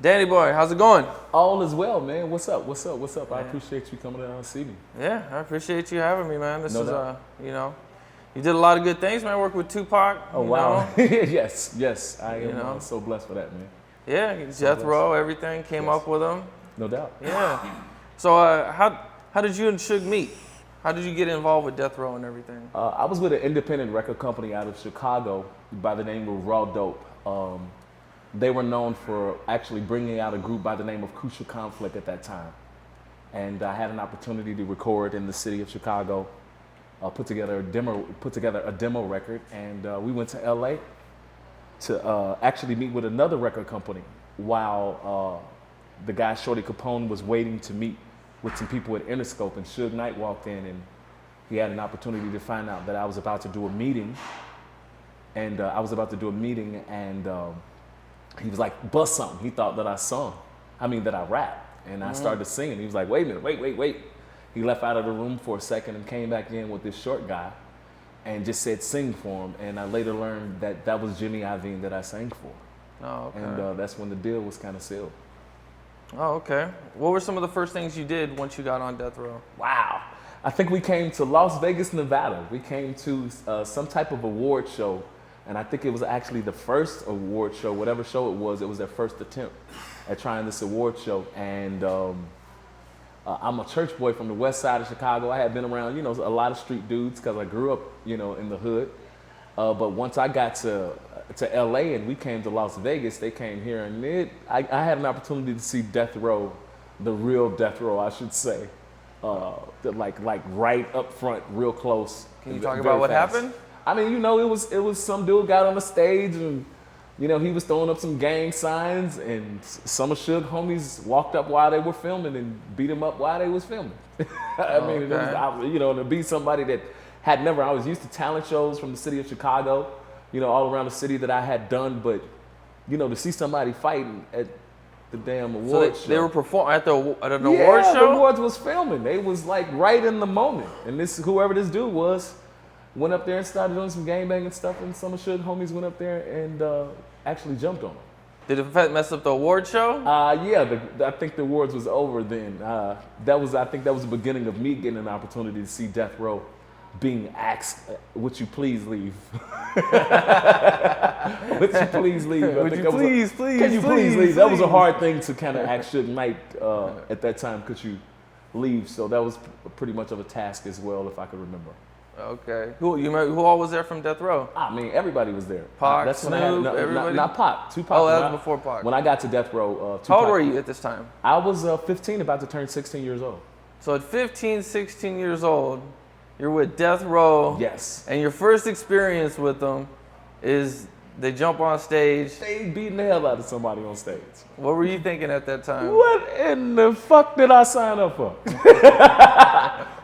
Danny boy, how's it going? All is well, man. What's up? I Yeah. appreciate you coming down and see me. Yeah, I appreciate you having me, man. This No is, doubt. you did a lot of good things, man. Worked with Tupac. Oh, you wow. know. yes. I am know. so blessed for that, man. Yeah, Death Row, everything came Yes. up with him. No doubt. Yeah. So, how did you and Suge meet? How did you get involved with Death Row and everything? I was with an independent record company out of Chicago by the name of Raw Dope. They were known for actually bringing out a group by the name of Crucial Conflict at that time. And I had an opportunity to record in the city of Chicago, put together a demo record, and we went to LA to actually meet with another record company while the guy Shorty Capone was waiting to meet with some people at Interscope, and Suge Knight walked in and he had an opportunity to find out that I was about to do a meeting, and he was like, bust something. He thought that I rapped, and I started singing. He was like, wait a minute, wait. He left out of the room for a second and came back in with this short guy and just said sing for him, and I later learned that that was Jimmy Iovine that I sang for. Oh, okay. And that's when the deal was kind of sealed. Oh, okay. What were some of the first things you did once you got on Death Row? Wow. I think we came to Las Vegas, Nevada. We came to some type of award show, and I think it was actually the first award show, whatever show it was their first attempt at trying this award show. And I'm a church boy from the west side of Chicago. I had been around, a lot of street dudes because I grew up, in the hood. But once I got to LA and we came to Las Vegas, they came here, and I had an opportunity to see Death Row, the real Death Row, I should say, like right up front, real close. Can you talk about what happened? I mean, it was some dude got on the stage and, he was throwing up some gang signs, and some of Suge homies walked up while they were filming and beat him up while they was filming. I mean, it was, to be somebody that I was used to talent shows from the city of Chicago, all around the city that I had done, but, to see somebody fighting at the damn award show. They were performing at an award show? Yeah, the awards was filming. They was like right in the moment. And whoever this dude was, went up there and started doing some gangbanging stuff, and some of Suge homies went up there and actually jumped on him. Did it mess up the award show? Yeah, I think the awards was over then. I think that was the beginning of me getting an opportunity to see Death Row being asked, would you please leave? Would you please leave? Can you please leave? That was a hard thing to kind of ask Suge Knight at that time. Could you leave? So that was pretty much of a task as well, if I could remember. Okay. Who all was there from Death Row? I mean, everybody was there. Pac, Snoop, everybody? Not Pac. Tupac. Oh, that was before Pac. When I got to Death Row, Tupac. How old were you at this time? I was 15, about to turn 16 years old. So at 15, 16 years old, you're with Death Row. Yes. And your first experience with them is they jump on stage. They beating the hell out of somebody on stage. What were you thinking at that time? What in the fuck did I sign up for?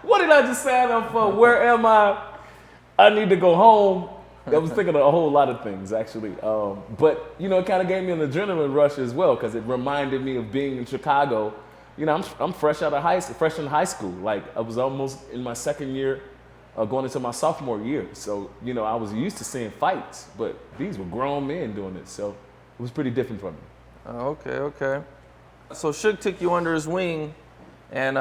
What did I just sign up for? Where am I? I need to go home. I was thinking of a whole lot of things, actually. But, it kind of gave me an adrenaline rush as well, because it reminded me of being in Chicago. I'm fresh in high school. Like, I was almost in my second year, going into my sophomore year. So, I was used to seeing fights, but these were grown men doing it. So it was pretty different for me. Okay. So Suge took you under his wing and,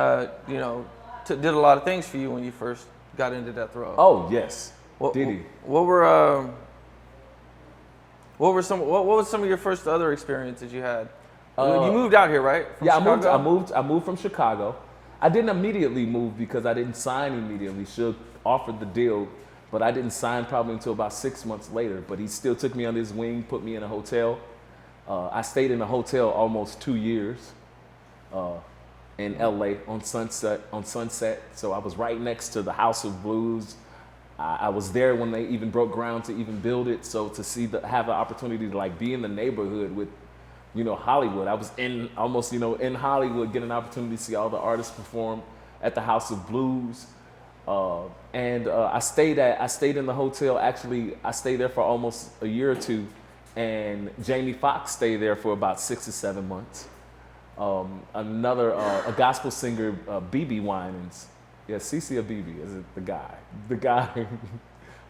did a lot of things for you when you first got into Death Row. Oh, yes. Did he? What was some of your first other experiences you had? You moved out here, right? From Chicago? I moved from Chicago. I didn't immediately move because I didn't sign immediately. Suge offered the deal, but I didn't sign probably until about 6 months later. But he still took me under his wing, put me in a hotel. I stayed in a hotel almost 2 years in LA on Sunset. So I was right next to the House of Blues. I was there when they even broke ground to even build it. So to have the opportunity to be in the neighborhood with, Hollywood. I was in Hollywood, getting an opportunity to see all the artists perform at the House of Blues. I stayed in the hotel. Actually, I stayed there for almost a year or two, and Jamie Foxx stayed there for about 6 or 7 months. A gospel singer, BB Winans. Yeah, CC Abibi is the guy. The guy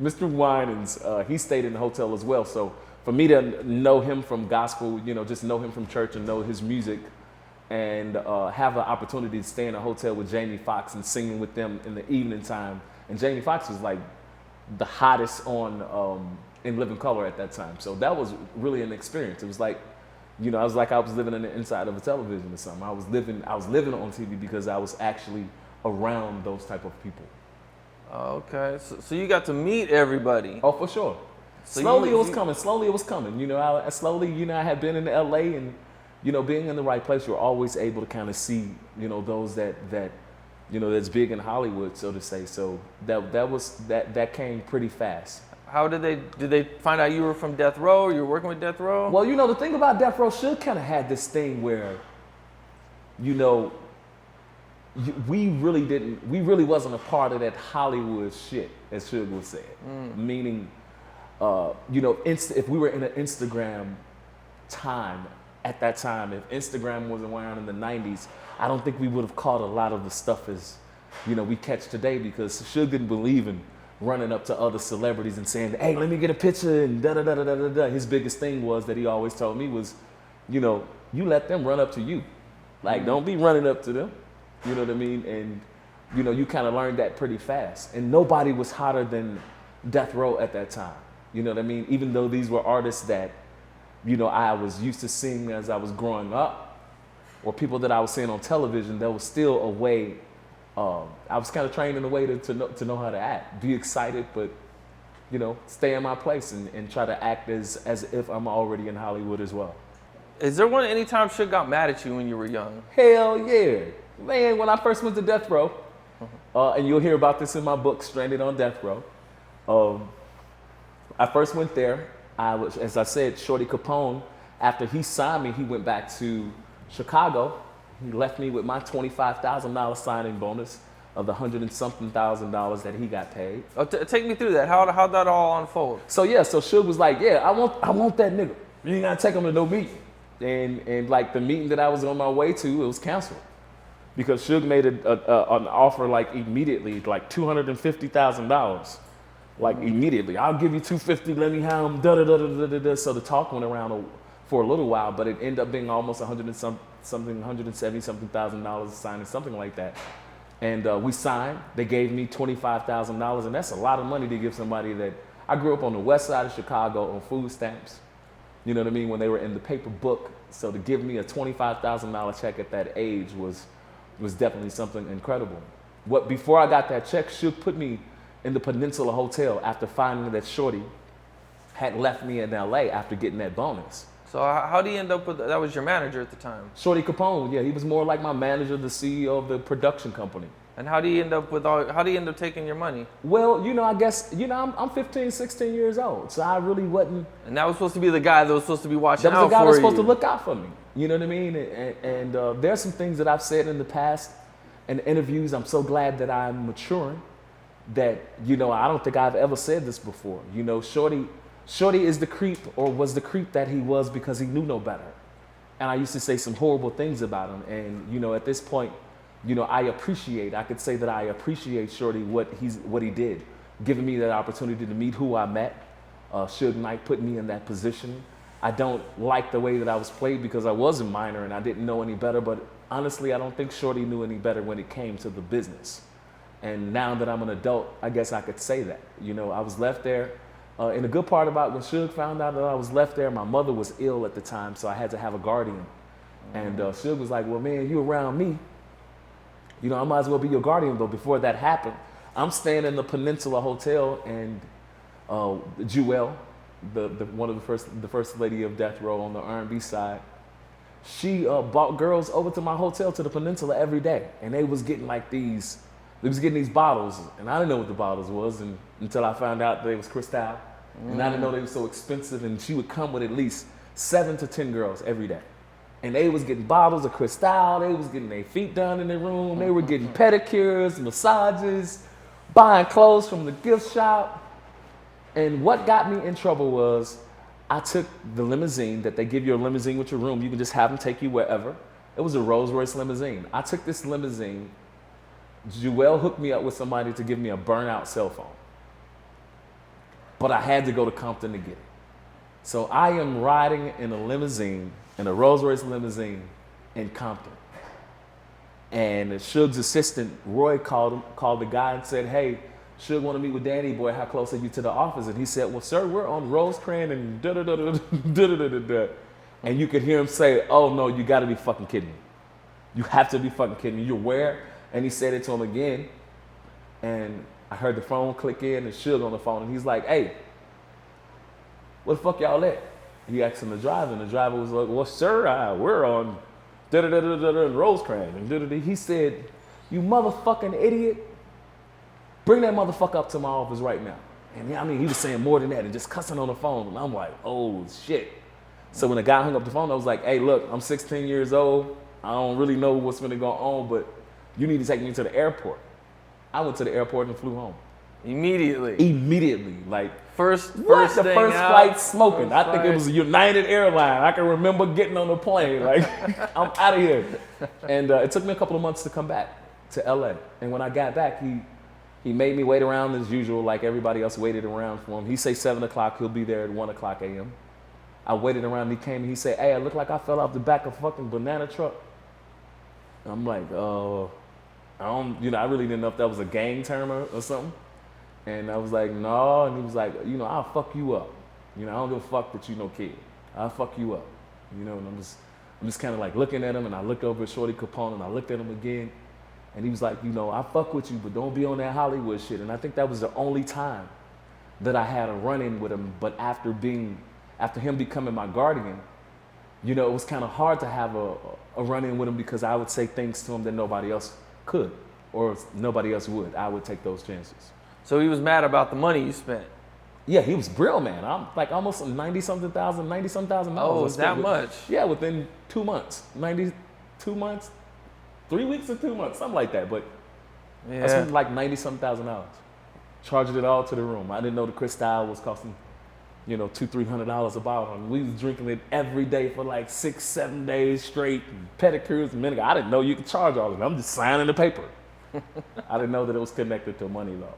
Mr. Winans, he stayed in the hotel as well. So for me to know him from gospel, just know him from church and know his music, and have an opportunity to stay in a hotel with Jamie Foxx and singing with them in the evening time. And Jamie Foxx was like the hottest on in Living Color at that time. So that was really an experience. It was like, I was living in the inside of a television or something. I was living on TV because I was actually around those type of people. Okay, so you got to meet everybody. Oh, for sure. So Slowly it was coming. I had been in LA, and being in the right place, you're always able to kind of see, those that that's big in Hollywood, so to say. So that came pretty fast. How did they find out you were from Death Row? You were working with Death Row? Well, the thing about Death Row, Suge kind of had this thing where, we really wasn't a part of that Hollywood shit, as Suge would say it. Meaning, if we were in an Instagram time at that time, if Instagram wasn't around in the 90s, I don't think we would have caught a lot of the stuff as, we catch today, because Suge didn't believe in running up to other celebrities and saying, hey, let me get a picture and da-da-da-da-da-da. His biggest thing was that he always told me was, you let them run up to you. Like, don't be running up to them. You know what I mean? And, you kind of learned that pretty fast. And nobody was hotter than Death Row at that time. You know what I mean? Even though these were artists that, I was used to seeing as I was growing up, or people that I was seeing on television, there was still a way, I was kind of trained in a way to know how to act. Be excited, but, stay in my place and try to act as if I'm already in Hollywood as well. Is there any time Suge got mad at you when you were young? Hell yeah. Man, when I first went to Death Row, and you'll hear about this in my book, Stranded on Death Row. I first went there. I was, as I said, Shorty Capone, after he signed me, he went back to Chicago. He left me with my $25,000 signing bonus of the $100-something thousand that he got paid. Oh, take me through that. How'd that all unfold? So Suge was like, I want that nigga. You ain't gotta take him to no meeting. And like the meeting that I was on my way to, it was canceled. Because Suge made an offer like immediately, like $250,000. Like immediately, I'll give you $250. Let me have him. Da da da da da da. So the talk went around for a little while, but it ended up being almost $170-something thousand signing, something like that. And we signed. They gave me $25,000, and that's a lot of money to give somebody that I grew up on the west side of Chicago on food stamps. You know what I mean? When they were in the paper book. So to give me a $25,000 check at that age was definitely something incredible. Before I got that check, Suge put me in the Peninsula Hotel after finding that Shorty had left me in LA after getting that bonus. So how do you end up with that? Was your manager at the time? Shorty Capone, yeah, he was more like my manager, the CEO of the production company. And how do you end up taking your money? Well, I guess, I'm 15, 16 years old, so I really wasn't. And that was supposed to be the guy that was supposed to be watching out for you. That was the guy that was supposed to look out for me. You know what I mean? And there's some things that I've said in the past in interviews. I'm so glad that I'm maturing that, I don't think I've ever said this before. Shorty is the creep, or was the creep that he was because he knew no better. And I used to say some horrible things about him. And, at this point, I could say that I appreciate Shorty, what he did, giving me that opportunity to meet who I met. Suge Knight put me in that position. I don't like the way that I was played because I was a minor and I didn't know any better, but honestly, I don't think Shorty knew any better when it came to the business. And now that I'm an adult, I guess I could say that. I was left there. And the good part about when Suge found out that I was left there, my mother was ill at the time, so I had to have a guardian. And Suge was like, well, man, you around me. I might as well be your guardian, though. Before that happened, I'm staying in the Peninsula Hotel, and Jewel, one of the first lady of Death Row on the R&B side, she brought girls over to my hotel to the Peninsula every day, and they was getting these bottles, and I didn't know what the bottles was until I found out they was Cristal, and I didn't know they were so expensive. And she would come with at least 7 to 10 girls every day. And they was getting bottles of Cristal, they was getting their feet done in their room, they were getting pedicures, massages, buying clothes from the gift shop. And what got me in trouble was I took the limousine that they give you, a limousine with your room. You can just have them take you wherever. It was a Rolls-Royce limousine. I took this limousine. Jewel hooked me up with somebody to give me a burnout cell phone. but I had to go to Compton to get it. So I am riding in a limousine, in a Rolls Royce limousine in Compton. And Suge's assistant, Roy, called the guy and said, hey, Suge want to meet with Danny Boy, how close are you to the office? And he said, well, sir, we're on Rosecrans and da-da-da-da-da-da-da-da. And you could hear him say, oh no, you gotta be fucking kidding me. You have to be fucking kidding me. You're where? And he said it to him again. And I heard the phone click in and Suge on the phone. And he's like, hey, where the fuck y'all at? He asked him the driver, and the driver was like, well, sir, we're on da-da-da-da-da-da in Rosecrans. And da-da-da. He said, you motherfucking idiot. Bring that motherfucker up to my office right now. And yeah, I mean, he was saying more than that and just cussing on the phone. And I'm like, oh shit. So when the guy hung up the phone, I was like, hey, look, I'm 16 years old. I don't really know what's gonna go on, but you need to take me to the airport. I went to the airport and flew home. Immediately, like First the thing first out, flight smoking. first I think it was a United Airline. I can remember getting on the plane, like I'm out of here. And it took me a couple of months to come back to LA. And when I got back, he made me wait around as usual, like everybody else waited around for him. He say 7 o'clock, he'll be there at 1 o'clock a.m. I waited around, he came and he said, hey, I look like I fell off the back of a fucking banana truck. I'm like, I really didn't know if that was a gang term or something. And I was like, no. And he was like, I'll fuck you up. I don't give a fuck that you no kid. I'll fuck you up. And I'm just kind of like looking at him, and I looked over at Shorty Capone, and I looked at him again. And he was like, I fuck with you, but don't be on that Hollywood shit. And I think that was the only time that I had a run-in with him. But after him becoming my guardian, it was kind of hard to have a run-in with him, because I would say things to him that nobody else could or nobody else would. I would take those chances. So he was mad about the money you spent. Yeah, he was real mad. I'm like almost $90-something thousand. Oh, that much? Yeah, within 2 months. 92 months, 3 weeks or 2 months, something like that. But I spent like $90-something thousand. Charged it all to the room. I didn't know the Cristal was costing, $200-300 a bottle. And we was drinking it every day for like 6-7 days straight. Pedicures, I didn't know you could charge all of it. I'm just signing the paper. I didn't know that it was connected to money law.